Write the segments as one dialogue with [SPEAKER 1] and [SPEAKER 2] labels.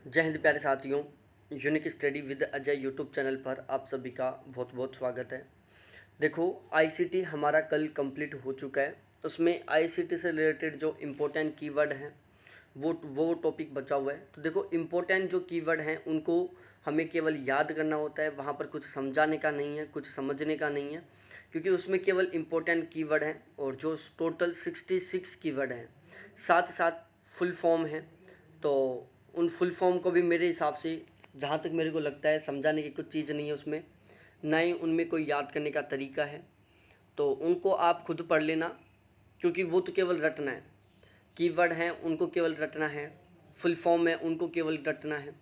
[SPEAKER 1] जय हिंद प्यारे साथियों। Unique study with Ajay YouTube channel पर आप सभी का बहुत बहुत स्वागत है। देखो, आईसीटी हमारा कल कंप्लीट हो चुका है। उसमें आईसीटी से रिलेटेड जो इम्पोर्टेंट कीवर्ड हैं वो टॉपिक बचा हुआ है। तो देखो, इम्पोर्टेंट जो कीवर्ड हैं उनको हमें केवल याद करना होता है, वहाँ पर कुछ समझाने का नहीं है, कुछ समझने का नहीं है, क्योंकि उसमें केवल इम्पोर्टेंट कीवर्ड हैं और जो टोटल 66 कीवर्ड हैं, साथ साथ फुल फॉर्म है। तो उन फुल फॉर्म को भी मेरे हिसाब से, जहाँ तक मेरे को लगता है, समझाने की कुछ चीज़ नहीं है उसमें, ना ही उनमें कोई याद करने का तरीका है। तो उनको आप खुद पढ़ लेना, क्योंकि वो तो केवल रटना है। कीवर्ड हैं उनको केवल रटना है, फुल फॉर्म है उनको केवल रटना है।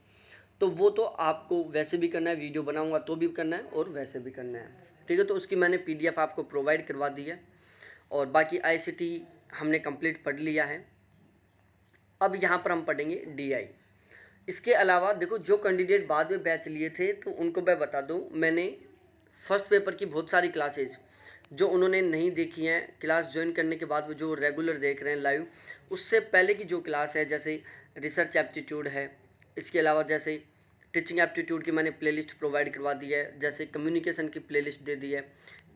[SPEAKER 1] तो वो तो आपको वैसे भी करना है, वीडियो बनाऊंगा तो भी करना है और वैसे भी करना है। ठीक है, तो उसकी मैंने पीडीएफ आपको प्रोवाइड करवा दी है और बाकी आईसीटी हमने कंप्लीट पढ़ लिया है। अब यहाँ पर हम पढ़ेंगे डीआई। इसके अलावा देखो, जो कैंडिडेट बाद में बैच लिए थे तो उनको मैं बता दूं, मैंने फर्स्ट पेपर की बहुत सारी क्लासेस जो उन्होंने नहीं देखी हैं, क्लास ज्वाइन करने के बाद जो रेगुलर देख रहे हैं लाइव, उससे पहले की जो क्लास है, जैसे रिसर्च एप्टीट्यूड है, इसके अलावा जैसे टीचिंग एप्टीट्यूड की मैंने प्लेलिस्ट प्रोवाइड करवा दी है, जैसे कम्युनिकेशन की प्लेलिस्ट दे दी है,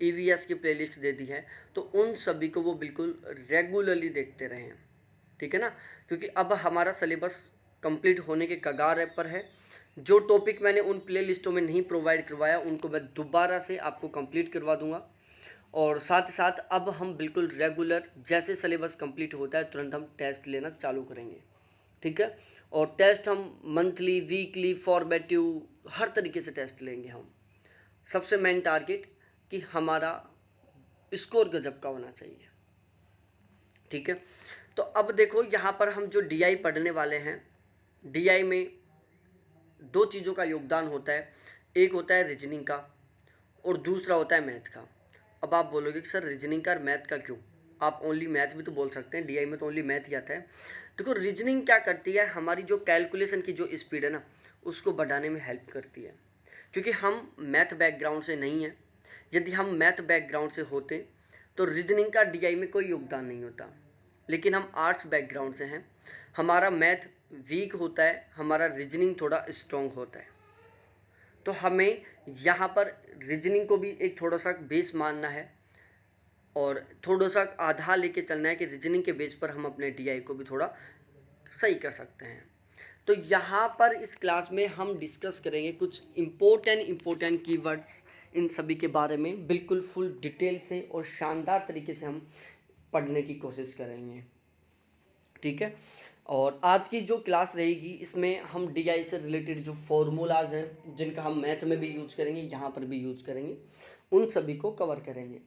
[SPEAKER 1] ईवीएस की प्लेलिस्ट दे दी है। तो उन सभी को वो बिल्कुल रेगुलरली देखते रहें, ठीक है ना, क्योंकि अब हमारा सिलेबस कंप्लीट होने के कगार पर है। जो टॉपिक मैंने उन प्ले लिस्टों में नहीं प्रोवाइड करवाया उनको मैं दोबारा से आपको कंप्लीट करवा दूंगा। और साथ ही साथ अब हम बिल्कुल रेगुलर, जैसे सिलेबस कंप्लीट होता है तुरंत हम टेस्ट लेना चालू करेंगे, ठीक है। और टेस्ट हम मंथली, वीकली, फॉर्मेटिव, हर तरीके से टेस्ट लेंगे हम। सबसे मेन टारगेट कि हमारा स्कोर गजब का होना चाहिए, ठीक है। तो अब देखो, यहाँ पर हम जो डीआई पढ़ने वाले हैं, डीआई में दो चीज़ों का योगदान होता है। एक होता है रीजनिंग का और दूसरा होता है मैथ का। अब आप बोलोगे कि सर रीजनिंग का और मैथ का क्यों? आप ओनली मैथ भी तो बोल सकते हैं, डीआई में तो ओनली मैथ ही आता है। देखो, रीजनिंग क्या करती है, हमारी जो कैलकुलेशन की जो स्पीड है ना, उसको बढ़ाने में हेल्प करती है। क्योंकि हम मैथ बैकग्राउंड से नहीं हैं। यदि हम मैथ बैकग्राउंड से होते तो रीजनिंग का डीआई में कोई योगदान नहीं होता। लेकिन हम आर्ट्स बैकग्राउंड से हैं, हमारा मैथ वीक होता है, हमारा रीजनिंग थोड़ा स्ट्रॉन्ग होता है। तो हमें यहाँ पर रीजनिंग को भी एक थोड़ा सा बेस मानना है और थोड़ा सा आधार लेके चलना है कि रीजनिंग के बेस पर हम अपने डीआई को भी थोड़ा सही कर सकते हैं। तो यहाँ पर इस क्लास में हम डिस्कस करेंगे कुछ इम्पोर्टेंट कीवर्ड्स, इन सभी के बारे में बिल्कुल फुल डिटेल से और शानदार तरीके से हम पढ़ने की कोशिश करेंगे, ठीक है। और आज की जो क्लास रहेगी इसमें हम डीआई से रिलेटेड जो फॉर्मूलाज हैं, जिनका हम मैथ में भी यूज करेंगे, यहाँ पर भी यूज करेंगे, उन सभी को कवर करेंगे।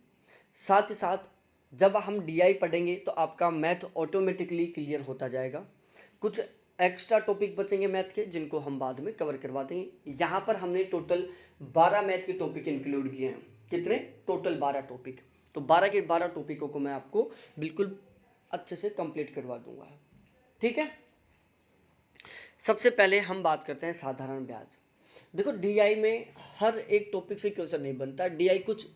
[SPEAKER 1] साथ ही साथ जब हम डीआई पढ़ेंगे तो आपका मैथ ऑटोमेटिकली क्लियर होता जाएगा। कुछ एक्स्ट्रा टॉपिक बचेंगे मैथ के, जिनको हम बाद में कवर करवा देंगे। यहाँ पर हमने टोटल 12 मैथ के टॉपिक इंक्लूड किए हैं। कितने? Total 12 topic. तो 12 के 12 टॉपिकों को मैं आपको बिल्कुल अच्छे से कंप्लीट करवा दूंगा, ठीक है। सबसे पहले हम बात करते हैं साधारण ब्याज। देखो, डीआई में हर एक टॉपिक से क्वेश्चन नहीं बनता। डीआई कुछ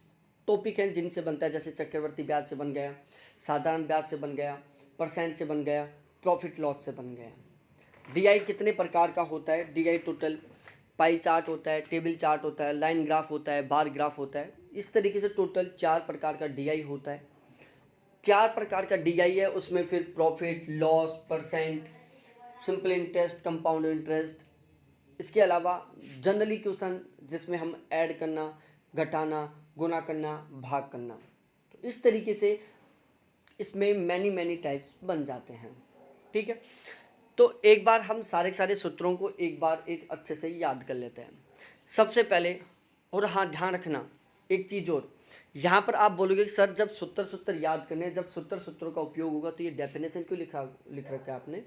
[SPEAKER 1] टॉपिक हैं जिनसे बनता है, जैसे चक्रवर्ती ब्याज से बन गया, साधारण ब्याज से बन गया, परसेंट से बन गया, प्रॉफिट लॉस से बन गया। डीआई कितने प्रकार का होता है? डीआई टोटल पाई चार्ट होता है, टेबल चार्ट होता है, लाइन ग्राफ होता है, बार ग्राफ होता है। इस तरीके से टोटल 4 प्रकार का डीआई होता है। 4 प्रकार का डीआई है, उसमें फिर profit loss, percent, simple interest, compound interest, इसके अलावा जनरली क्वेश्चन जिसमें हम ऐड करना, घटाना, गुना करना, भाग करना। तो इस तरीके से इसमें मैनी टाइप्स बन जाते हैं, ठीक है। तो एक बार हम सारे के सारे सूत्रों को एक बार एक अच्छे से याद कर लेते हैं। सबसे पहले, और हाँ ध्यान रखना एक चीज़ और, यहाँ पर आप बोलोगे कि सर जब सूत्र याद करने, जब सूत्रों का उपयोग होगा तो ये डेफिनेशन क्यों लिख रखा है आपने?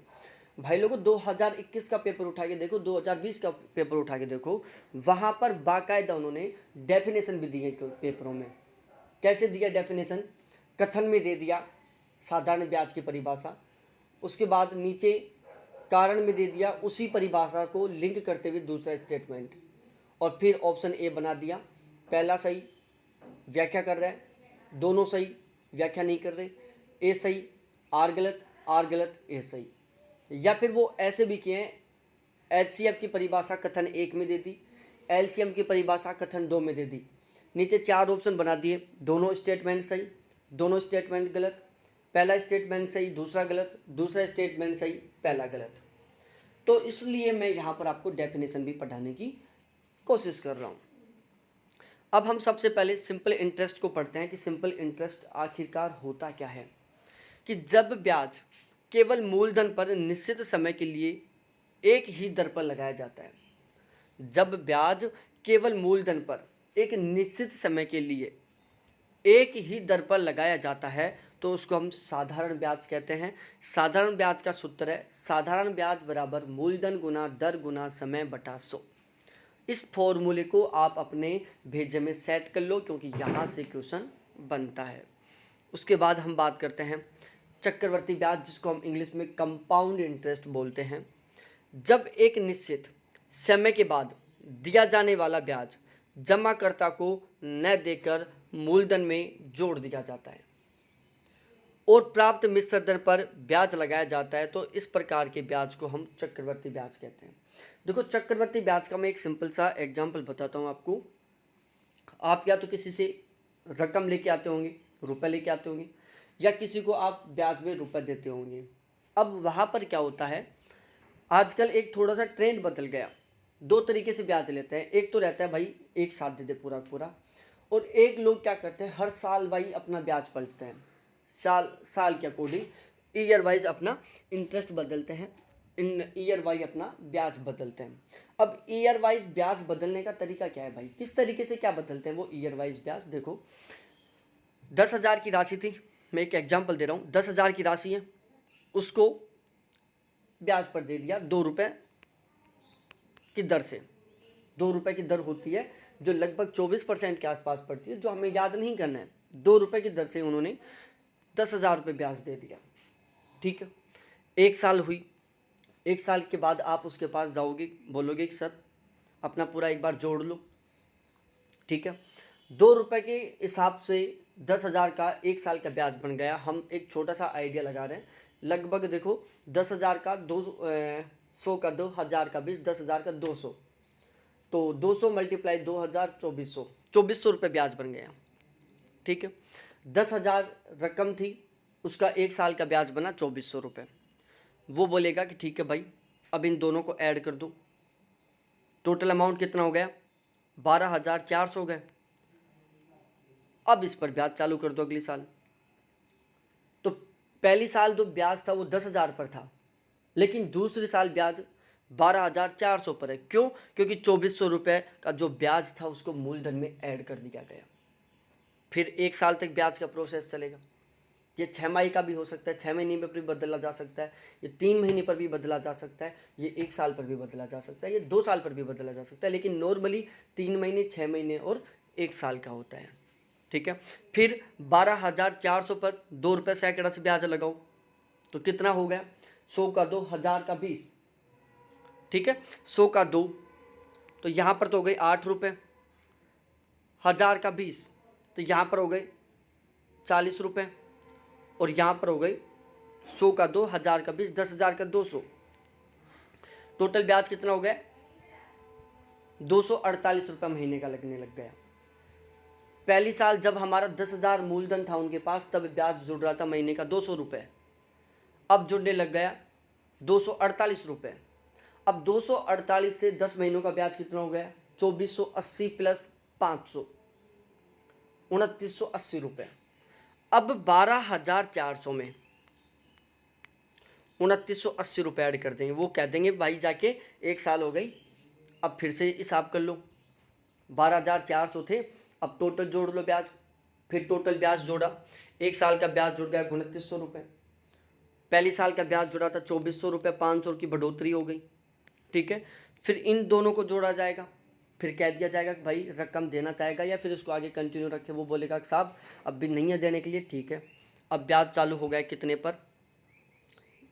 [SPEAKER 1] भाई लोगों, 2021 का पेपर उठा के देखो, 2020 का पेपर उठा के देखो, वहाँ पर बाकायदा उन्होंने डेफिनेशन भी दी है पेपरों में। कैसे दिया डेफिनेशन? कथन में दे दिया साधारण ब्याज की परिभाषा, उसके बाद नीचे कारण में दे दिया उसी परिभाषा को लिंक करते हुए दूसरा स्टेटमेंट, और फिर ऑप्शन ए बना दिया। पहला सही व्याख्या कर रहे हैं, दोनों सही व्याख्या नहीं कर रहे, ए सही आर गलत ए सही। या फिर वो ऐसे भी किए हैं, HCF की परिभाषा कथन 1 में दे दी, LCM की परिभाषा कथन 2 में दे दी। नीचे 4 ऑप्शन बना दिए, दोनों स्टेटमेंट सही, दोनों स्टेटमेंट गलत, पहला स्टेटमेंट सही दूसरा गलत, दूसरा स्टेटमेंट सही पहला गलत। तो इसलिए मैं यहाँ पर आपको डेफिनेशन भी पढ़ाने की कोशिश कर रहा हूँ। अब हम सबसे पहले सिंपल इंटरेस्ट को पढ़ते हैं कि सिंपल इंटरेस्ट आखिरकार होता क्या है। कि जब ब्याज केवल मूलधन पर निश्चित समय के लिए एक ही दर पर लगाया जाता है, जब ब्याज केवल मूलधन पर एक निश्चित समय के लिए एक ही दर पर लगाया जाता है तो उसको हम साधारण ब्याज कहते हैं। साधारण ब्याज का सूत्र है साधारण ब्याज बराबर मूलधन गुना दर गुना समय बटा 100। इस फॉर्मूले को आप अपने भेजे में सेट कर लो क्योंकि यहाँ से क्वेश्चन बनता है। उसके बाद हम बात करते हैं चक्रवर्ती ब्याज, जिसको हम इंग्लिश में कंपाउंड इंटरेस्ट बोलते हैं। जब एक निश्चित समय के बाद दिया जाने वाला ब्याज जमाकर्ता को न देकर मूलधन में जोड़ दिया जाता है और प्राप्त मिश्र दर पर ब्याज लगाया जाता है तो इस प्रकार के ब्याज को हम चक्रवर्ती ब्याज कहते हैं। देखो चक्रवर्ती ब्याज का मैं एक सिंपल सा एग्जांपल बताता हूँ आपको। आप या तो किसी से रकम लेके आते होंगे, रुपए लेके आते होंगे, या किसी को आप ब्याज में रुपए देते होंगे। अब वहाँ पर क्या होता है, आजकल एक थोड़ा सा ट्रेंड बदल गया। दो तरीके से ब्याज लेते हैं, एक तो रहता है भाई एक साथ दे दे पूरा पूरा, और एक लोग क्या करते हैं हर साल भाई अपना ब्याज पलटते हैं, साल के अकॉर्डिंग ईयर वाइज अपना इंटरेस्ट बदलते हैं, इन ईयर वाइज अपना ब्याज बदलते हैं। अब ईयर वाइज ब्याज बदलने का तरीका क्या है भाई, किस तरीके से क्या बदलते हैं वो ईयर वाइज ब्याज। देखो 10,000 की राशि थी, मैं एक एग्जांपल दे रहा हूँ, 10,000 की राशि है, उसको ब्याज पर दे दिया 2 रुपये की दर से। 2 रुपये की दर होती है जो लगभग 24% के आसपास पड़ती है, जो हमें याद नहीं करना है। 2 रुपये की दर से उन्होंने 10,000 रुपये ब्याज दे दिया, ठीक है। एक साल हुई, एक साल के बाद आप उसके पास जाओगे, बोलोगे कि सर अपना पूरा एक बार जोड़ लो, ठीक है। 2 रुपये के हिसाब से 10,000 का एक साल का ब्याज बन गया। हम एक छोटा सा आइडिया लगा रहे हैं, लगभग देखो 10,000 का 100 का 2, 1000 का 20, 10,000 का 200, तो 200 मल्टीप्लाई 2000, 2400 रुपये ब्याज बन गया, ठीक है। 10,000 रकम थी, उसका एक साल का ब्याज बना 2400 रुपये। वो बोलेगा कि ठीक है भाई अब इन दोनों को ऐड कर दो, टोटल अमाउंट कितना हो गया 12,400 हो गए। अब इस पर ब्याज चालू कर दो अगले साल। तो पहली साल जो ब्याज था वो 10,000 पर था, लेकिन दूसरे साल ब्याज 12,400 पर है। क्यों? क्योंकि 2400 रुपये का जो ब्याज था उसको मूलधन में ऐड कर दिया गया। फिर एक साल तक ब्याज का प्रोसेस चलेगा। ये 6 माही का भी हो सकता है, 6 महीने पर भी बदला जा सकता है, ये 3 महीने पर भी बदला जा सकता है, ये 1 साल पर भी बदला जा सकता है, ये 2 साल पर भी बदला जा सकता है, लेकिन नॉर्मली 3 महीने, 6 महीने और 1 साल का होता है, ठीक है। फिर 12,400 पर 2 रुपये सैकड़ा से ब्याज लगाओ तो कितना हो गया 100 का 2, 1000 का 20, ठीक है। 100 का 2 तो यहाँ पर तो हो गई 8 रुपये, 1000 का 20 तो यहाँ पर हो गए 40 रुपये, और यहाँ पर हो गई 100 का 2, 1000 का 20, 10,000 का 200। टोटल ब्याज कितना हो गया 248 रुपये महीने का लगने लग गया। पहली साल जब हमारा 10,000 मूलधन था उनके पास, तब ब्याज जुड़ रहा था महीने का 200 रुपये, अब जुड़ने लग गया 248 रुपये। अब 248 से 10 महीनों का ब्याज कितना हो गया 2480 प्लस 500, 2980 रुपये। अब 12,400 में 2980 रुपये ऐड कर देंगे। वो कह देंगे भाई जाके 1 साल हो गई, अब फिर से हिसाब कर लो, 12,400 थे, अब टोटल जोड़ लो ब्याज। फिर टोटल ब्याज जोड़ा, 1 साल का ब्याज जुड़ गया 2900 रुपये, पहले साल का ब्याज जुड़ा था 2400 रुपये, 500 की बढ़ोतरी हो गई, ठीक है। फिर इन दोनों को जोड़ा जाएगा, फिर कह दिया जाएगा कि भाई रकम देना चाहेगा या फिर इसको आगे कंटिन्यू रखे। वो बोलेगा कि साहब अब भी नहीं है देने के लिए, ठीक है। अब ब्याज चालू हो गया कितने पर,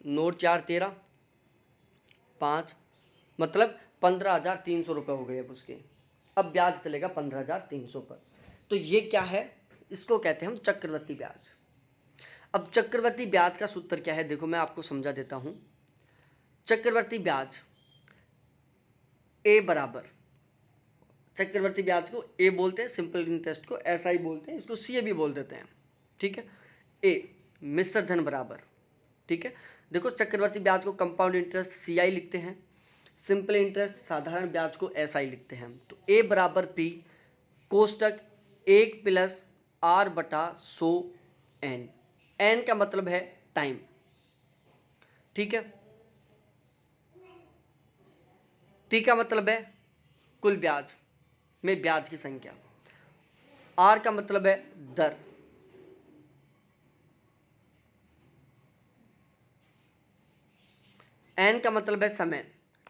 [SPEAKER 1] नोट 4 13 5, मतलब 15,300 रुपये हो गए अब उसके। अब ब्याज चलेगा 15,300 पर। तो ये क्या है, इसको कहते हैं हम चक्रवृद्धि ब्याज। अब चक्रवृद्धि ब्याज का सूत्र क्या है, देखो मैं आपको समझा देता हूँ। चक्रवृद्धि ब्याज ए बराबर, चक्रवर्ती ब्याज को ए बोलते हैं, सिंपल इंटरेस्ट को एसआई बोलते हैं, इसको सी भी बोल देते हैं, ठीक है। ए मिश्र धन बराबर, ठीक है। देखो चक्रवर्ती ब्याज को कंपाउंड इंटरेस्ट सीआई लिखते हैं, सिंपल इंटरेस्ट साधारण ब्याज को एसआई लिखते हैं। तो ए बराबर पी कोष्टक 1 प्लस आर बटा 100 एन, एन का मतलब है टाइम, ठीक है। टी का मतलब है कुल ब्याज में ब्याज की संख्या, आर का मतलब है दर, एन का मतलब है समय,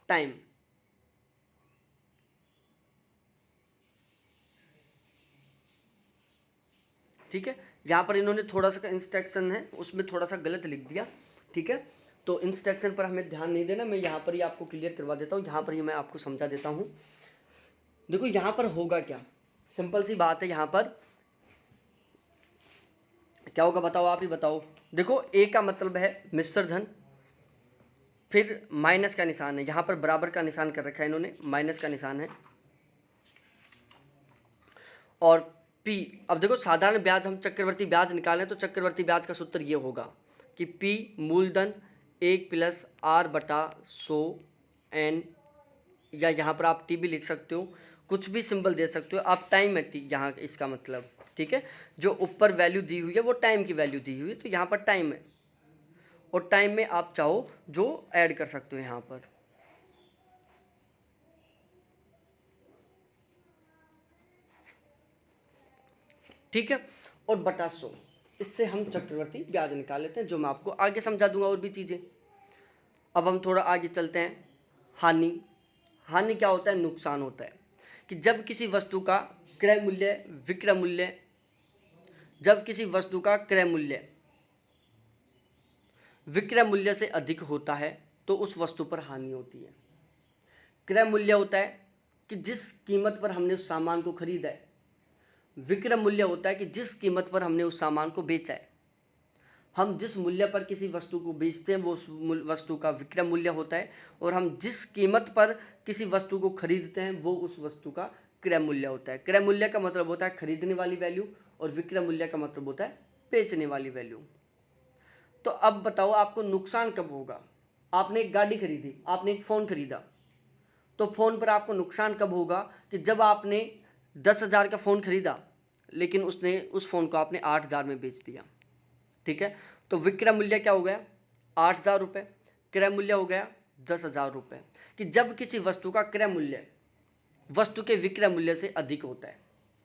[SPEAKER 1] टाइम, ठीक है। यहाँ पर इन्होंने थोड़ा सा इंस्ट्रक्शन है उसमें थोड़ा सा गलत लिख दिया, ठीक है। तो इंस्ट्रक्शन पर हमें ध्यान नहीं देना, मैं यहाँ पर ही आपको क्लियर करवा देता हूँ, यहाँ पर ही मैं आपको समझा देता हूँ। देखो यहाँ पर होगा क्या, सिंपल सी बात है, यहाँ पर क्या होगा बताओ, आप ही बताओ। देखो ए का मतलब है मिश्र धन, फिर माइनस का निशान है, यहाँ पर बराबर का निशान कर रखा है इन्होंने, माइनस का निशान है, और पी। अब देखो साधारण ब्याज हम चक्रवर्ती ब्याज निकालें तो चक्रवर्ती ब्याज का सूत्र ये होगा कि पी मूलधन 1 प्लस आर बटा 100 एन, या यहाँ पर आप टी भी लिख सकते हो, कुछ भी सिंबल दे सकते हो आप, टाइम है टी यहाँ इसका मतलब, ठीक है। जो ऊपर वैल्यू दी हुई है वो टाइम की वैल्यू दी हुई है, तो यहाँ पर टाइम है, और टाइम में आप चाहो जो ऐड कर सकते हो यहाँ पर, ठीक है। और बटा 100, इससे हम चक्रवर्ती ब्याज निकाल लेते हैं, जो मैं आपको आगे समझा दूंगा और भी चीज़ें। अब हम थोड़ा आगे चलते हैं। हानि, हानि क्या होता है, नुकसान होता है कि जब किसी वस्तु का क्रय मूल्य विक्रय मूल्य, जब किसी वस्तु का क्रय मूल्य विक्रय मूल्य से अधिक होता है तो उस वस्तु पर हानि होती है। क्रय मूल्य होता है कि जिस कीमत पर हमने उस सामान को खरीदा है, विक्रय मूल्य होता है कि जिस कीमत पर हमने उस सामान को बेचा है। हम जिस मूल्य पर किसी वस्तु को बेचते हैं वो उस वस्तु का विक्रय मूल्य होता है, और हम जिस कीमत पर किसी वस्तु को खरीदते हैं वो उस वस्तु का क्रय मूल्य होता है। क्रय मूल्य का मतलब होता है खरीदने वाली वैल्यू, और विक्रय मूल्य का मतलब होता है बेचने वाली वैल्यू। तो अब बताओ आपको नुकसान कब होगा। आपने एक गाड़ी खरीदी, आपने एक फ़ोन खरीदा, तो फ़ोन पर आपको नुकसान कब होगा कि जब आपने 10,000 का फ़ोन खरीदा लेकिन उसने उस फ़ोन को आपने 8,000 में बेच दिया, ठीक है। तो विक्रय मूल्य क्या हो गया, 8,000 रुपये, क्रय मूल्य हो गया 10,000 रुपये। कि जब किसी वस्तु का क्रय मूल्य वस्तु के विक्रय मूल्य से अधिक होता है,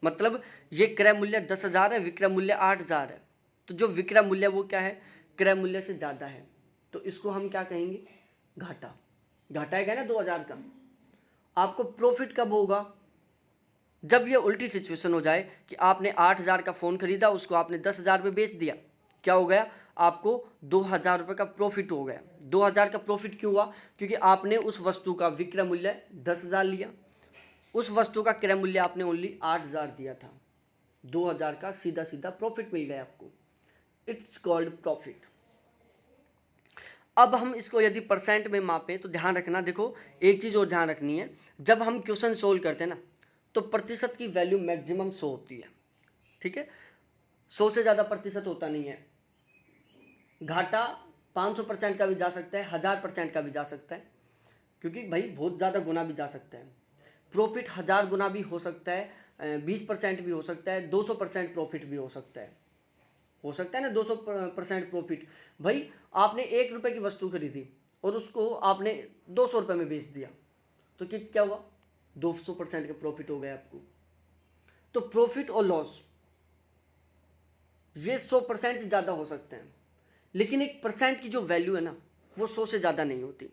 [SPEAKER 1] मतलब ये क्रय मूल्य 10,000 है, विक्रय मूल्य 8,000 है, तो जो विक्रय मूल्य वो क्या है, क्रय मूल्य से ज़्यादा है, तो इसको हम क्या कहेंगे, घाटा। घाटा है क्या ना 2,000 का। आपको प्रॉफिट कब होगा, जब ये उल्टी सिचुएशन हो जाए कि आपने 8,000 का फ़ोन खरीदा, उसको आपने 10,000 में बेच दिया, क्या हो गया, आपको 2,000 रुपये का प्रॉफिट हो गया। 2,000 का प्रॉफिट क्यों हुआ, क्योंकि आपने उस वस्तु का विक्रय मूल्य 10,000 लिया, उस वस्तु का क्रय मूल्य आपने ओनली 8,000 दिया था, 2,000 का सीधा सीधा प्रॉफिट मिल गया आपको। It's called profit. अब हम इसको यदि परसेंट में मापें तो ध्यान रखना, देखो एक चीज़ और ध्यान रखनी है, जब हम क्वेश्चन सोल्व करते हैं ना तो प्रतिशत की वैल्यू मैक्सिमम 100 होती है, ठीक है। 100 से ज़्यादा प्रतिशत होता नहीं है। घाटा 500% का भी जा सकता है, 1000% का भी जा सकता है, क्योंकि भाई बहुत ज़्यादा गुना भी जा सकता है। प्रॉफिट 1000 गुना भी हो सकता है, 20% भी हो सकता है, 200% प्रॉफिट भी हो सकता है ना 200% प्रॉफिट। भाई आपने 1 रुपये की वस्तु खरीदी और उसको आपने 200 रुपये में बेच दिया, तो क्या हुआ, 200% का प्रॉफिट हो गया आपको। तो प्रॉफिट और लॉस ये 100% से ज़्यादा हो सकते हैं, लेकिन एक परसेंट की जो वैल्यू है ना वो 100 से ज़्यादा नहीं होती।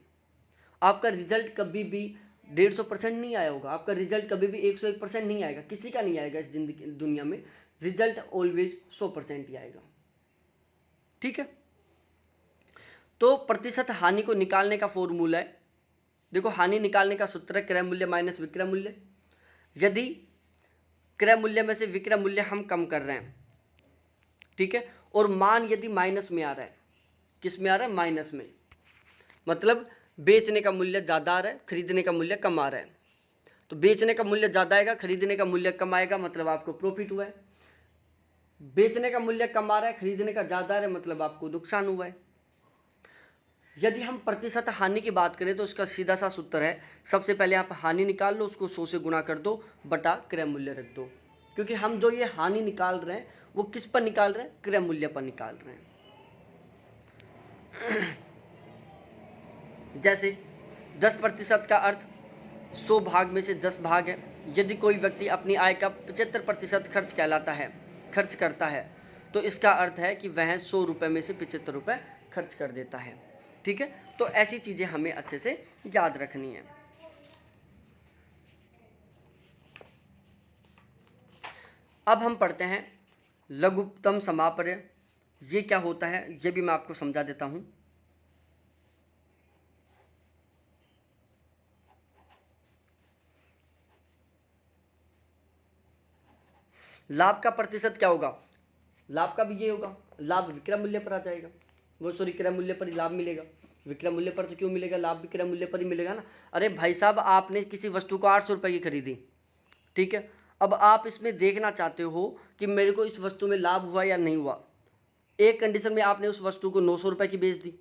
[SPEAKER 1] आपका रिजल्ट कभी भी 150% नहीं आया होगा, आपका रिजल्ट कभी भी 101% नहीं आएगा, किसी का नहीं आएगा इस जिंदगी दुनिया में। रिजल्ट ऑलवेज 100% ही आएगा, ठीक है। तो प्रतिशत हानि को निकालने का फॉर्मूला है, देखो हानि निकालने का सूत्र है क्रय मूल्य माइनस विक्रय मूल्य। यदि क्रय मूल्य में से विक्रय मूल्य हम कम कर रहे हैं, ठीक है, और मान यदि माइनस में आ रहा है, किस में आ रहा है, माइनस में, मतलब बेचने का मूल्य ज़्यादा आ रहा है, खरीदने का मूल्य कम आ रहा है, तो बेचने का मूल्य ज़्यादा आएगा, खरीदने का मूल्य कम आएगा, मतलब आपको प्रॉफिट हुआ है। बेचने का मूल्य कम आ रहा है, खरीदने का ज़्यादा आ रहा है, मतलब आपको नुकसान हुआ है। यदि हम प्रतिशत हानि की बात करें तो इसका सीधा सा सूत्र है, सबसे पहले आप हानि निकाल लो, उसको 100 से गुणा कर दो, बटा क्रय मूल्य रख दो। क्योंकि हम जो ये हानि निकाल रहे हैं वो किस पर निकाल रहे हैं? क्रय मूल्य पर निकाल रहे हैं। जैसे 10% का अर्थ 100 भाग में से 10 भाग है। यदि कोई व्यक्ति अपनी आय का 75% खर्च करता है, तो इसका अर्थ है कि वह 100 रुपये में से 75 रुपये खर्च कर देता है। ठीक है, तो ऐसी चीज़ें हमें अच्छे से याद रखनी है। अब हम पढ़ते हैं लघुत्तम समापय। ये क्या होता है ये भी मैं आपको समझा देता हूँ। लाभ का प्रतिशत क्या होगा? लाभ का भी ये होगा, लाभ विक्रय मूल्य पर आ जाएगा, वो सॉरी क्रय मूल्य पर ही लाभ मिलेगा। विक्रय मूल्य पर तो क्यों मिलेगा? लाभ भी क्रय मूल्य पर ही मिलेगा ना। अरे भाई साहब, आपने किसी वस्तु को 800 रुपये की खरीदी, ठीक है, अब आप इसमें देखना चाहते हो कि मेरे को इस वस्तु में लाभ हुआ या नहीं हुआ। एक कंडीशन में आपने उस वस्तु को 900 रुपये की बेच दी,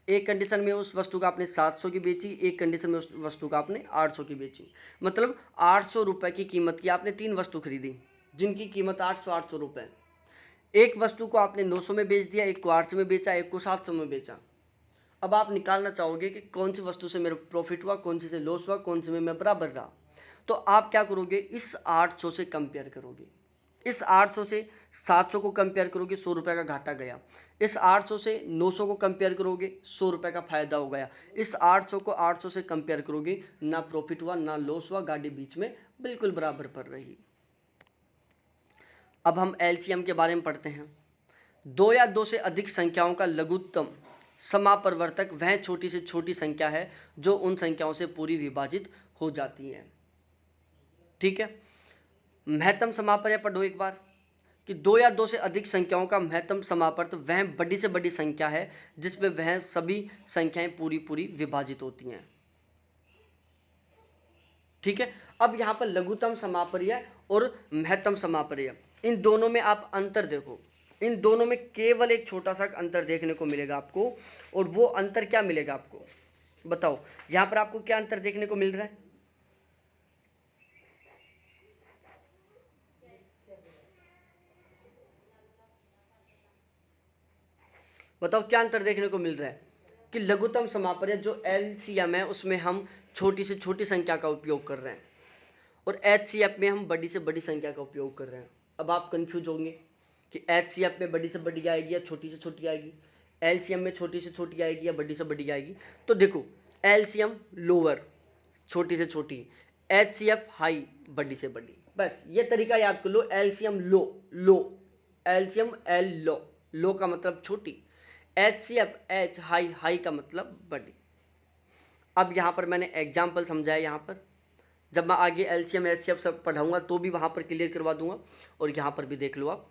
[SPEAKER 1] एक कंडीशन में उस वस्तु का आपने 700 की बेची, एक कंडीशन में उस वस्तु का आपने 800 की बेची। मतलब 800 रुपये की कीमत की आपने 3 वस्तु खरीदी जिनकी कीमत 800 रुपये। एक वस्तु को आपने 900 में बेच दिया, एक को 800 में बेचा, एक को 700 में बेचा। अब आप निकालना चाहोगे कि कौन सी वस्तु से मेरा प्रॉफिट हुआ, कौन सी से लॉस हुआ, कौन सी में मैं बराबर रहा। तो आप क्या करोगे? इस 800 से कंपेयर करोगे, इस 800 से 700 को कंपेयर करोगे, 100 रुपये का घाटा गया। इस 800 से 900 को कंपेयर करोगे, 100 रुपये का फायदा हो गया। इस 800 को 800 से कंपेयर करोगे, ना प्रॉफिट हुआ ना लॉस हुआ, गाड़ी बीच में बिल्कुल बराबर पड़ रही। अब हम एलसीएम के बारे में पढ़ते हैं। 2 या 2 से अधिक संख्याओं का लघुत्तम समापवर्तक वह छोटी से छोटी संख्या है जो उन संख्याओं से पूरी विभाजित हो जाती है। ठीक है, महत्तम समापर्य पढ़ो एक बार कि 2 या 2 से अधिक संख्याओं का महत्तम समापर्त वह बड़ी से बड़ी संख्या है जिसमें वह सभी संख्याएं पूरी पूरी विभाजित होती हैं। ठीक है, अब यहाँ पर लघुत्तम समापर्य और महत्तम समापर्य, इन दोनों में आप अंतर देखो। इन दोनों में केवल एक छोटा सा अंतर देखने को मिलेगा आपको, और वो अंतर क्या मिलेगा आपको? बताओ, यहाँ पर आपको क्या अंतर देखने को मिल रहा है? बताओ क्या अंतर देखने को मिल रहा है? कि लघुत्तम समापर्य जो एलसीएम है उसमें हम छोटी से छोटी संख्या का उपयोग कर रहे हैं, और एचसीएफ में हम बड़ी से बड़ी संख्या का उपयोग कर रहे हैं। अब आप कंफ्यूज होंगे कि एचसीएफ में बड़ी से बड़ी आएगी या छोटी से छोटी आएगी, एलसीएम में छोटी से छोटी आएगी या बड़ी से बड़ी आएगी। तो देखो, एलसीएम लोअर छोटी से छोटी, एचसीएफ हाई बड़ी से बड़ी। बस ये तरीका याद कर लो। एलसीएम लो लो, एलसीएम एल लो, लो का मतलब छोटी, एचसीएफ एच हाई, हाई का मतलब बड़ी। अब यहाँ पर मैंने एग्जाम्पल समझाया, यहाँ पर जब मैं आगे एलसीएम एचसीएफ सब पढ़ाऊंगा तो भी वहाँ पर क्लियर करवा दूंगा, और यहाँ पर भी देख लो आप।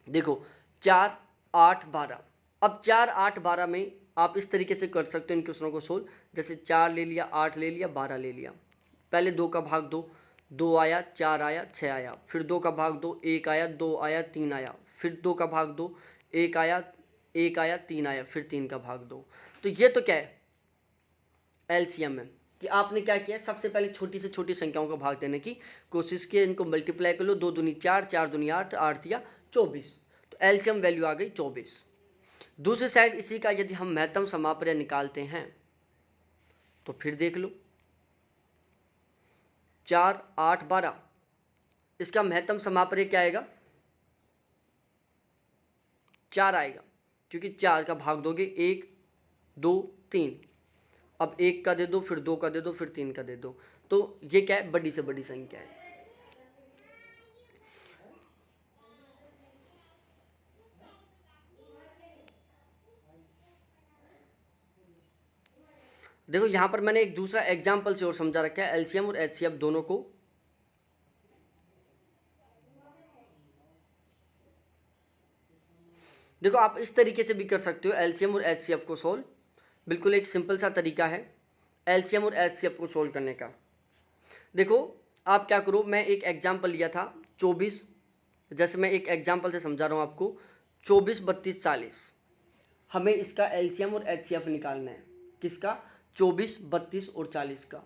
[SPEAKER 1] देखो 4, 8, 12। अब 4, 8, 12 में आप इस तरीके से कर सकते हो इन क्वेश्चनों को सोल्व। जैसे 4 ले लिया, 8 ले लिया, 12 ले लिया। पहले 2 का भाग 2, 2 आया, 4 आया, 6 आया। फिर 2 का भाग 2, 1 आया, 2 आया, 3 आया। फिर 2 का भाग 2, 1 आया, 1 आया, 3 आया। फिर 3 का भाग 2। तो ये तो क्या है? एलसीएम है कि आपने क्या किया, सबसे पहले छोटी से छोटी संख्याओं का भाग देने की कोशिश की, इनको मल्टीप्लाई कर लो। 2 दूनी 4, 4 दूनी 8, 8 दिया 24। तो एलसीएम वैल्यू आ गई 24। दूसरी साइड इसी का यदि हम महत्तम समापर्य निकालते हैं तो फिर देख लो, 4, 8, 12, इसका महत्तम समापर्य क्या आएगा? 4 आएगा, क्योंकि 4 का भाग दोगे 1, 2, 3। अब 1 का दे दो, फिर 2 का दे दो, फिर 3 का दे दो। तो ये क्या है? बड़ी से बड़ी संख्या है। देखो यहाँ पर मैंने एक दूसरा एग्जाम्पल से और समझा रखा है एलसीएम और एचसीएफ दोनों को। देखो आप इस तरीके से भी कर सकते हो एलसीएम और एचसीएफ को सोल्व। बिल्कुल एक सिंपल सा तरीका है। एलसीएम और एचसीएफ को सोल्व करने का। देखो आप क्या करो, मैं एक एग्जाम्पल लिया था 24, जैसे मैं एक एग्जाम्पल से समझा रहा हूँ आपको, 24, 32, 40। हमें इसका एलसीएम और एचसीएफ निकालना है। किसका? 24, 32 और 40 का।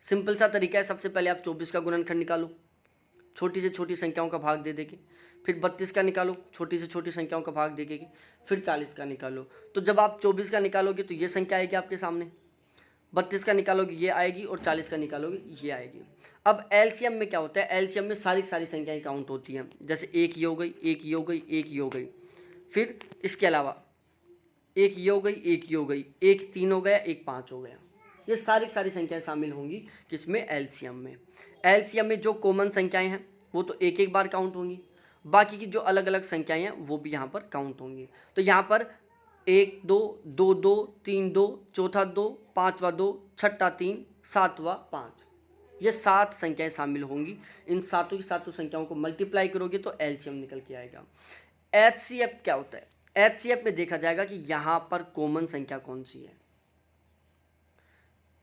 [SPEAKER 1] सिंपल सा तरीका है, सबसे पहले आप 24 का गुणनखंड निकालो, छोटी से छोटी संख्याओं का भाग दे देगी। फिर 32 का निकालो, छोटी से छोटी संख्याओं का भाग दे देगी। फिर 40 का निकालो। तो जब आप 24 का निकालोगे तो ये संख्या आएगी आपके सामने, 32 का निकालोगे ये आएगी, और 40 का निकालोगे ये आएगी। अब एलसीएम में क्या होता है, एलसीएम में सारी संख्याएं काउंट होती हैं। जैसे एक ये हो गई, एक ये हो गई, एक ये हो गई, फिर इसके अलावा एक ये हो गई, एक ये हो गई, एक 3 हो गया, एक 5 हो गया। ये सारी संख्याएं शामिल होंगी किसमें? एलसीएम में। एलसीएम में जो कॉमन संख्याएं हैं वो तो एक एक बार काउंट होंगी, बाकी की जो अलग अलग संख्याएं हैं वो भी यहाँ पर काउंट होंगी। तो यहाँ पर 1 2 2 2 3 2, चौथा 2, पाँचवा 2, छठा 3, सातवां 5, ये 7 संख्याएं शामिल होंगी। इन सातों की सातों संख्याओं को मल्टीप्लाई करोगे तो एलसीएम निकल के आएगा। एचसीएफ क्या होता है? एचसीएफ में देखा जाएगा कि यहाँ पर कॉमन संख्या कौन सी है।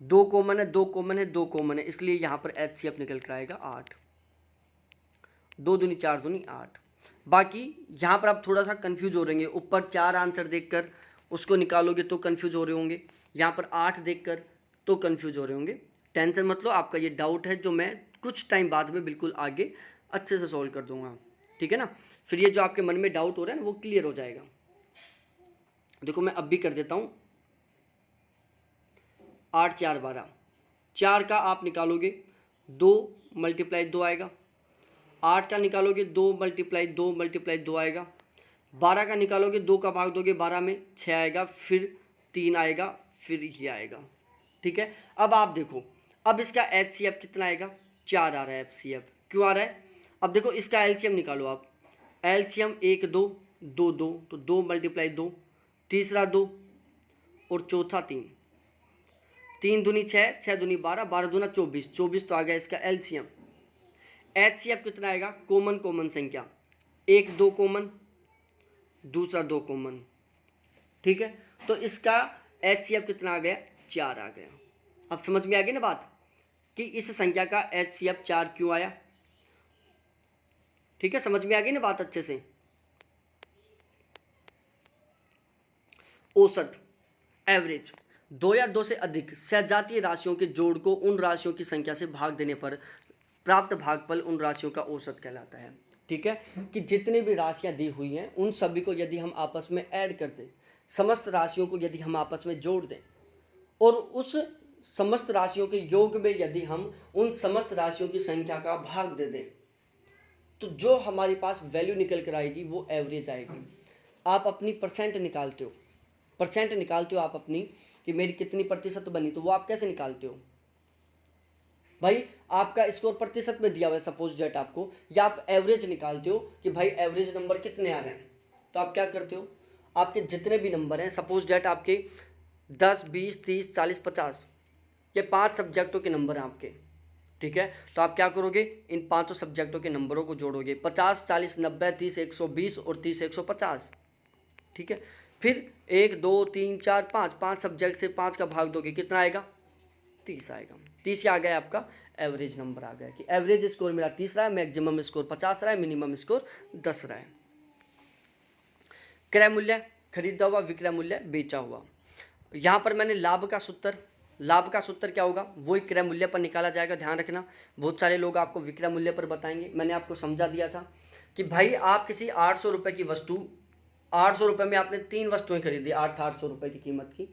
[SPEAKER 1] 2 कॉमन है, 2 कॉमन है, 2 कॉमन है, इसलिए यहाँ पर एचसीएफ निकल कर आएगा 8। 2 दूनी 4 दूनी 8। बाकी यहाँ पर आप थोड़ा सा कंफ्यूज हो रहेंगे, ऊपर 4 आंसर देखकर उसको निकालोगे तो कंफ्यूज हो रहे होंगे, यहाँ पर 8 देखकर तो कंफ्यूज हो रहे होंगे। टेंशन मत लो, आपका ये डाउट है जो मैं कुछ टाइम बाद में बिल्कुल आगे अच्छे से सॉल्व कर दूंगा, ठीक है ना। फिर ये जो आपके मन में डाउट हो रहा है ना वो क्लियर हो जाएगा। देखो मैं अब भी कर देता हूँ। 8 4 12, 4 का आप निकालोगे 2 × 2 आएगा। 8 का निकालोगे 2 × 2 × 2 आएगा। 12 का निकालोगे 2 का भाग दोगे 12 में 6 आएगा, फिर 3 आएगा, फिर ये आएगा, ठीक है। अब आप देखो, अब इसका एचसीएफ कितना आएगा? 4 आ रहा है एचसीएफ। क्यों आ रहा है? अब देखो इसका एलसीएम निकालो आप। एलसीएम 1 2 2 2, तो 2 × 2, तीसरा 2 और चौथा 3, 3 दूनी 6, 6 दूनी 12, 12 दूना 24, 24 तो आ गया इसका एलसीएम। एचसीएफ कितना आएगा? कॉमन संख्या, 1 2 कॉमन, दूसरा 2 कॉमन, ठीक है। तो इसका एचसीएफ कितना आ गया? 4 आ गया। अब समझ में आ गई ना बात कि इस संख्या का एचसीएफ 4 क्यों आया, ठीक है। समझ में आ गई ना बात अच्छे से। औसत, एवरेज, 2 या 2 से अधिक सजातीय राशियों के जोड़ को उन राशियों की संख्या से भाग देने पर प्राप्त भागफल उन राशियों का औसत कहलाता है, ठीक है। कि जितनी भी राशियां दी हुई हैं उन सभी को यदि हम आपस में ऐड कर दें, समस्त राशियों को यदि हम आपस में जोड़ दें और उस समस्त राशियों के योग में यदि हम उन समस्त राशियों की संख्या का भाग दे दें तो जो हमारे पास वैल्यू निकल कर आएगी वो एवरेज आएगी। आप अपनी परसेंट निकालते हो आप अपनी कि मेरी कितनी प्रतिशत बनी, तो वो आप कैसे निकालते हो भाई? आपका स्कोर प्रतिशत में दिया हुआ है सपोज डेट आपको, या आप एवरेज निकालते हो कि भाई एवरेज नंबर कितने आ रहे हैं। तो आप क्या करते हो, आपके जितने भी नंबर हैं सपोज डेट आपके 10 20 30 40 50, ये 5 सब्जेक्टों के नंबर हैं आपके, ठीक है। तो आप क्या करोगे, इन 5 सब्जेक्टों के नंबरों को जोड़ोगे, 50 40 90 30 120 और 30 150, ठीक है। फिर 1 2 3 4 5 सब्जेक्ट से 5 का भाग दोगे, कितना आएगा? 30 आएगा। 30 आ गया आपका एवरेज नंबर आ गया कि एवरेज स्कोर मेरा 30 रहा है, मैक्सिमम स्कोर 50 रहा है, मिनिमम स्कोर 10 रहा है। क्रय मूल्य, खरीदा हुआ, विक्रय मूल्य, बेचा हुआ। यहाँ पर मैंने लाभ का सूत्र क्या होगा वो एक क्रय मूल्य पर निकाला जाएगा, ध्यान रखना। बहुत सारे लोग आपको विक्रय मूल्य पर बताएंगे, मैंने आपको समझा दिया था कि भाई आप किसी 800 रुपये की वस्तु, 800 रुपये में आपने 3 वस्तुएं खरीदी, 800 रुपये की कीमत की।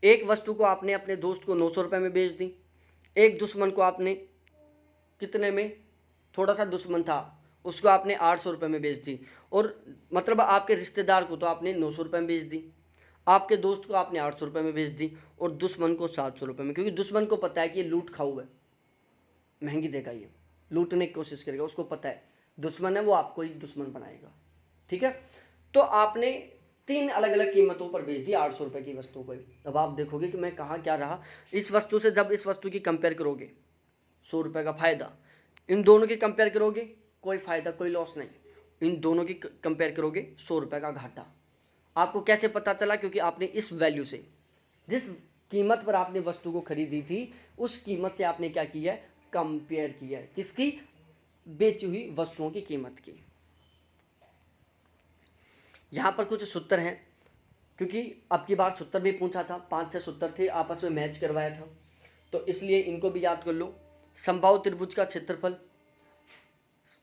[SPEAKER 1] एक वस्तु को आपने अपने दोस्त को 900 रुपये में बेच दी, एक दुश्मन को आपने कितने में, थोड़ा सा दुश्मन था उसको आपने 800 रुपये में बेच दी, और मतलब आपके रिश्तेदार को तो आपने 900 रुपये में बेच दी, आपके दोस्त को आपने 800 रुपये में बेच दी, और दुश्मन को 700 रुपये में, क्योंकि दुश्मन को पता है कि ये लूट खाऊ है, महंगी देगा, ये लूटने की कोशिश करेगा, उसको पता है दुश्मन है वो आपको ही दुश्मन बनाएगा, ठीक है। तो आपने 3 अलग अलग कीमतों पर बेच दी 800 रुपये की वस्तु को। अब आप देखोगे कि मैं कहाँ क्या रहा इस वस्तु से, जब इस वस्तु की कंपेयर करोगे 100 रुपये का फायदा, इन दोनों की कंपेयर करोगे कोई फ़ायदा कोई लॉस नहीं, इन दोनों की कंपेयर करोगे 100 रुपये का घाटा। आपको कैसे पता चला? क्योंकि आपने इस वैल्यू से, जिस कीमत पर आपने वस्तु को खरीदी थी उस कीमत से आपने क्या किया है, कंपेयर किया है। किसकी? बेची हुई वस्तुओं की कीमत की। यहाँ पर कुछ सूत्र हैं, क्योंकि अब की बार सूत्र भी पूछा था, 5-6 सूत्र थे, आपस में मैच करवाया था, तो इसलिए इनको भी याद कर लो। समबाहु त्रिभुज का क्षेत्रफल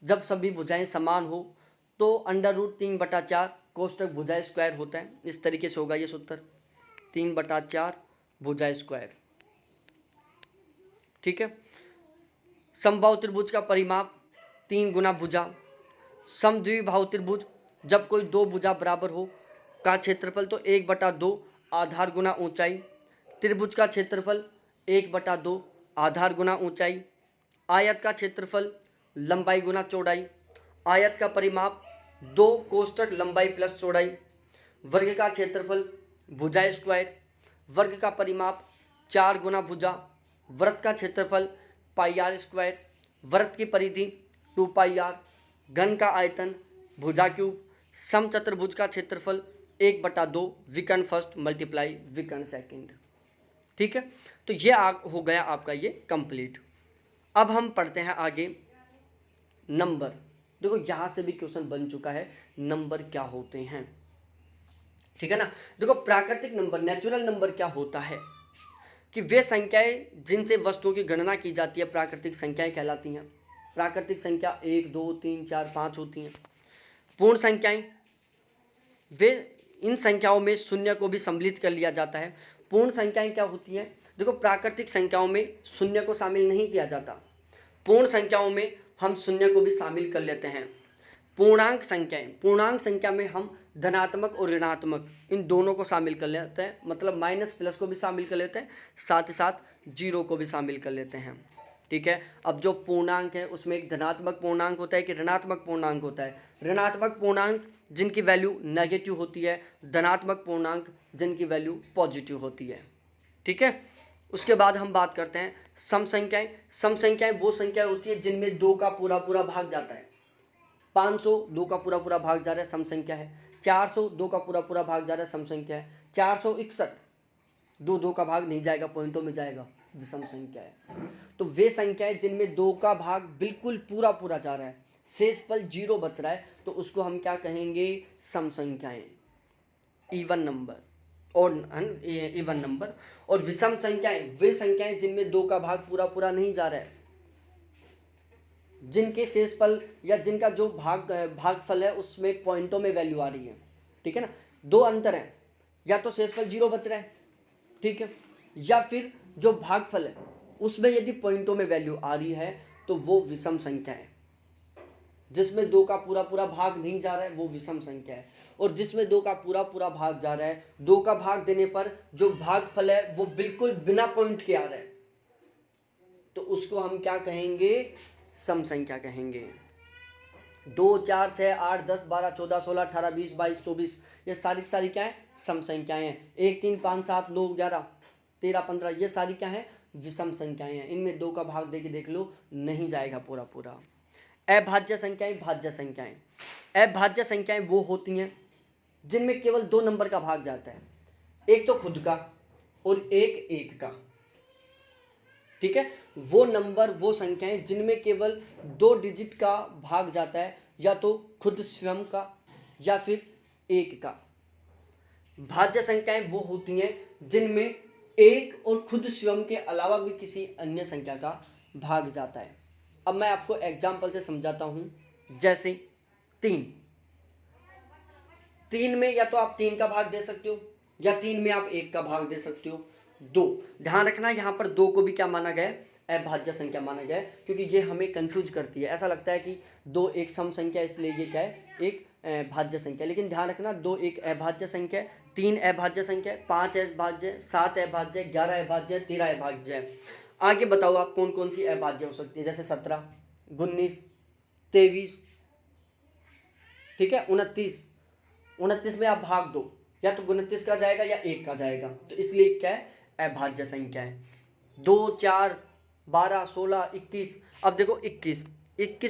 [SPEAKER 1] जब सभी भुजाएं समान हो तो √3/4 कोष्टक भुजाएं स्क्वायर होता है। इस तरीके से होगा ये सूत्र, 3/4 भुजा स्क्वायर। ठीक है। समबाहु त्रिभुज का परिमाप 3 गुना भुजा। समद्विबाहु त्रिभुज जब कोई दो भुजा बराबर हो का क्षेत्रफल तो 1/2 आधार गुना ऊंचाई। त्रिभुज का क्षेत्रफल 1/2 आधार गुना ऊंचाई। आयत का क्षेत्रफल लंबाई गुना चौड़ाई। आयत का परिमाप 2 कोष्टक लंबाई प्लस चौड़ाई। वर्ग का क्षेत्रफल भुजा स्क्वायर। वर्ग का परिमाप 4 गुना भुजा। वृत्त का क्षेत्रफल πr स्क्वायर। वृत्त की परिधि 2πr। घन का आयतन भुजा क्यूब। समचतुर्भुज का क्षेत्रफल 1/2 विकर्ण फर्स्ट मल्टीप्लाई विकर्ण सेकंड। ठीक है, तो ये हो गया आपका ये कंप्लीट। अब हम पढ़ते हैं आगे नंबर। देखो यहाँ से भी क्वेश्चन बन चुका है, नंबर क्या होते हैं। ठीक है ना। देखो प्राकृतिक नंबर, नेचुरल नंबर क्या होता है कि वे संख्याएं जिनसे वस्तुओं की गणना की जाती है प्राकृतिक संख्याएं कहलाती हैं। प्राकृतिक संख्या 1, 2, 3, 4, 5 होती हैं। पूर्ण संख्याएं, वे इन संख्याओं में शून्य को भी सम्मिलित कर लिया जाता है। पूर्ण संख्याएं क्या होती हैं? देखो प्राकृतिक संख्याओं में शून्य को शामिल नहीं किया जाता, पूर्ण संख्याओं में हम शून्य को भी शामिल कर लेते हैं। पूर्णांक संख्याएं, पूर्णांक संख्या में हम धनात्मक और ऋणात्मक इन दोनों को शामिल कर लेते हैं, मतलब माइनस प्लस को भी शामिल कर लेते हैं, साथ ही साथ जीरो को भी शामिल कर लेते हैं। ठीक है। अब जो पूर्णांक है उसमें एक धनात्मक पूर्णांक होता है कि ऋणात्मक पूर्णांक होता है। ऋणात्मक पूर्णांक जिनकी वैल्यू नेगेटिव होती है, धनात्मक पूर्णांक जिनकी वैल्यू पॉजिटिव होती है। ठीक है। उसके बाद हम बात करते हैं सम संख्याएं। सम संख्याएं वो संख्या होती है जिनमें 2 का पूरा पूरा भाग जाता है। 500 2 का पूरा पूरा भाग जा रहा है, सम संख्या है। 400 2 का पूरा पूरा भाग जा रहा है, सम संख्या है। 461 2 का भाग नहीं जाएगा, पॉइंटों में जाएगा, विषम संख्या है। तो वे संख्याएं जिनमें 2 का भाग बिल्कुल पूरा पूरा जा रहा है, शेषफल 0 बच रहा है, तो उसको हम क्या कहेंगे? सम संख्याएं, इवन नंबर और इवन नंबर। और विषम संख्याएं वे संख्याएं जिनमें 2 का भाग पूरा पूरा नहीं जा रहा है, जिनके शेषफल या जिनका जो भागफल है उसमें पॉइंटों में वैल्यू आ रही है। ठीक है ना। 2 अंतर है, या तो शेषफल 0 बच रहा है, ठीक है, या फिर जो भागफल है उसमें यदि पॉइंटों में वैल्यू आ रही है तो वो विषम संख्या है। जिसमें 2 का पूरा पूरा भाग नहीं जा रहा है वो विषम संख्या है। और जिसमें 2 का पूरा पूरा भाग जा रहा है, 2 का भाग देने पर जो भागफल है वो बिल्कुल बिना पॉइंट के आ रहा है, तो उसको हम क्या कहेंगे? सम संख्या कहेंगे। 2, 4, 6, 8, 10, 12, 14, 16, 18, 20, 22, 24 ये सारी क्या है? सम संख्याएं हैं। 1, 3, 5, 7, 9, 11, 13, 15 ये सारी क्या है? विषम संख्याएं हैं। इनमें 2 का भाग दे के देख लो, नहीं जाएगा पूरा पूरा। अभाज्य संख्याएं, भाज्य संख्याएं। अभाज्य संख्याएं वो होती हैं जिनमें केवल 2 नंबर का भाग जाता है, एक तो खुद का और एक 1 का। ठीक है। वो नंबर, वो संख्याएं जिनमें केवल 2 डिजिट का भाग जाता है, या तो खुद स्वयं का या फिर 1 का। भाज्य संख्याएं वो होती हैं जिनमें 1 और खुद स्वयं के अलावा भी किसी अन्य संख्या का भाग जाता है। अब मैं आपको एग्जाम्पल से समझाता हूं। जैसे 3 में या तो आप 3 का भाग दे सकते हो, या 3 में आप 1 का भाग दे सकते हो। 2, ध्यान रखना यहाँ पर 2 को भी क्या माना गया? अभाज्य संख्या माना गया है, क्योंकि ये हमें कंफ्यूज करती है। ऐसा लगता है कि 2 एक सम संख्या, इसलिए ये क्या है? एक भाज्य संख्या। लेकिन ध्यान रखना 2 एक अभाज्य संख्या है, 3 अभाज्य संख्या है, 5 अभाज्य, 7 अभाज्य, 11 अभाज्य, 13 अभाज्य है। आगे बताओ आप कौन कौन सी अभाज्य हो सकती है? जैसे 17, 19, 23, ठीक है, 29 में आप भाग दो, या तो 29 का जाएगा या 1 का जाएगा, तो इसलिए क्या है? अभाज्य संख्या है। 2, 4, 12, 16, 21। अब देखो 21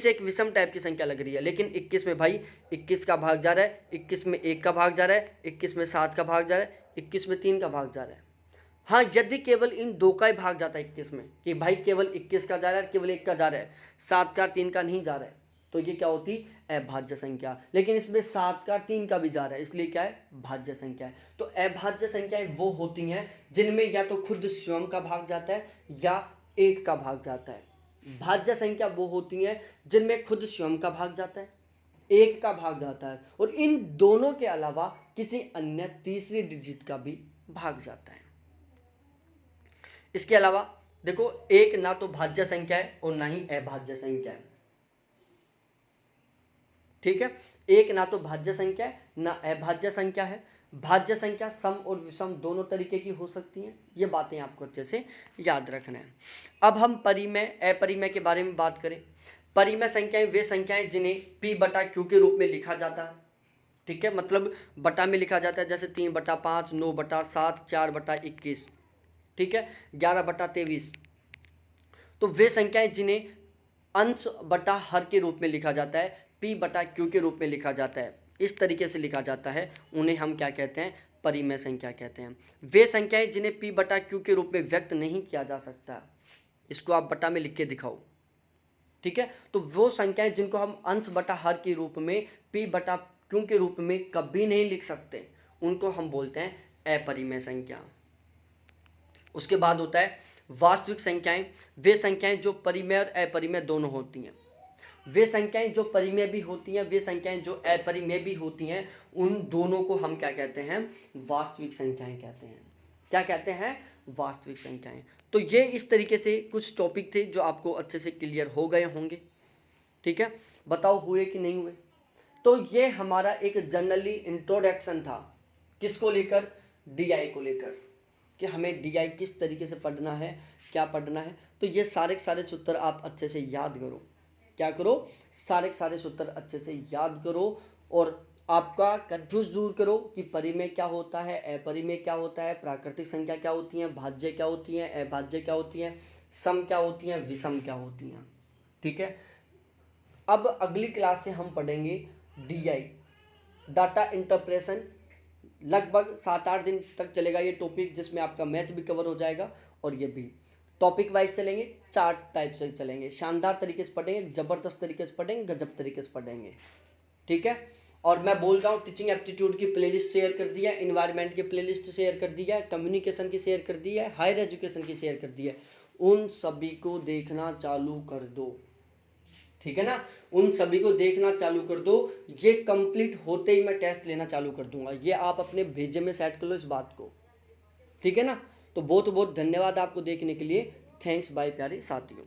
[SPEAKER 1] एक विषम टाइप की संख्या लग रही है, लेकिन 21 में भाई 21 का भाग जा रहा है, 21 में 1 का भाग जा रहा है, 21 में 7 का भाग जा रहा है, 21 में 3 का भाग जा रहा है। हाँ, यदि केवल इन दो का ही भाग जाता है 21 में, कि भाई केवल 21 का जा रहा है, केवल 1 का जा रहा है, 7 का 3 का नहीं जा रहा है, तो ये क्या होती अभाज्य संख्या। लेकिन इसमें 7 का 3 का भी जा रहा है, इसलिए क्या है, भाज्य संख्या है। तो अभाज्य संख्याएं वो होती हैं जिनमें या तो खुद स्वयं का भाग जाता है या 1 का भाग जाता है। भाज्य संख्या वो होती हैं जिनमें खुद स्वयं का भाग जाता है, 1 का भाग जाता है, और इन दोनों के अलावा किसी अन्य तीसरी डिजिट का भी भाग जाता है। इसके अलावा देखो, एक ना तो भाज्य संख्या है और ना ही अभाज्य संख्या है, ठीक है। एक ना तो भाज्य संख्या है ना अभाज्य संख्या है। भाज्य संख्या सम और विषम दोनों तरीके की हो सकती हैं, ये बातें आपको अच्छे से याद रखना है। अब हम परिमेय अपरिमेय के बारे में बात करें। परिमेय संख्याएं वे संख्याएं जिन्हें p बटा q के रूप में लिखा जाता है, ठीक है, मतलब बटा में लिखा जाता है, जैसे 3/5, 9/7, 4/21, ठीक है, 11/23। तो वे संख्याएं जिन्हें अंश बटा हर के रूप में लिखा जाता है, p बटा q के रूप में लिखा जाता है, इस तरीके से लिखा जाता है, उन्हें हम क्या कहते हैं, परिमेय संख्या कहते हैं। वे संख्याएं जिन्हें p बटा q के रूप में व्यक्त नहीं किया जा सकता, इसको आप बटा में लिख के दिखाओ, ठीक है। तो वो संख्याएं जिनको हम अंश बटा हर के रूप में p बटा q के रूप में कभी नहीं लिख सकते, उनको हम बोलते हैं अपरिमेय संख्या। उसके बाद होता है वास्तविक संख्याएं, वे संख्याएं जो परिमेय और अपरिमेय दोनों होती हैं। वे संख्याएं जो परिमेय भी होती हैं, वे संख्याएं जो अपरिमेय भी होती हैं, उन दोनों को हम क्या कहते हैं, वास्तविक संख्याएं कहते हैं। क्या कहते हैं, वास्तविक संख्याएं। तो ये इस तरीके से कुछ टॉपिक थे जो आपको अच्छे से क्लियर हो गए होंगे, ठीक है। बताओ हुए कि नहीं हुए। तो ये हमारा एक जनरली इंट्रोडक्शन था, किसको लेकर, डीआई को लेकर, कि हमें डीआई किस तरीके से पढ़ना है, क्या पढ़ना है। तो ये सारे के सारे सूत्र आप अच्छे से याद करो, क्या करो, सारे के सारे सूत्र अच्छे से याद करो, और आपका कंफ्यूज दूर करो कि परिमेय क्या होता है, अपरिमेय क्या होता है, प्राकृतिक संख्या क्या होती हैं, भाज्य क्या होती हैं, अभाज्य क्या होती हैं, सम क्या होती हैं, विषम क्या होती हैं, ठीक है। अब अगली क्लास से हम पढ़ेंगे डीआई, डाटा इंटरप्रेशन। लगभग 7-8 दिन तक चलेगा ये टॉपिक, जिसमें आपका मैथ भी कवर हो जाएगा, और ये भी टॉपिक वाइज चलेंगे, 4 टाइप से चलेंगे। शानदार तरीके से पढ़ेंगे, ज़बरदस्त तरीके से पढ़ेंगे, गजब तरीके से पढ़ेंगे, ठीक है। और मैं बोल रहा हूँ, टीचिंग एप्टीट्यूड की प्लेलिस्ट शेयर कर दी है, इन्वायरमेंट की प्लेलिस्ट शेयर कर दी है, कम्युनिकेशन की शेयर कर दी है, हायर एजुकेशन की शेयर कर दी है। उन सभी को देखना चालू कर दो, ठीक है ना, उन सभी को देखना चालू कर दो। ये कंप्लीट होते ही मैं टेस्ट लेना चालू कर दूंगा, ये आप अपने भेजे में सेट कर लो इस बात को, ठीक है ना। तो बहुत बहुत धन्यवाद आपको देखने के लिए। थैंक्स बाय प्यारे साथियों।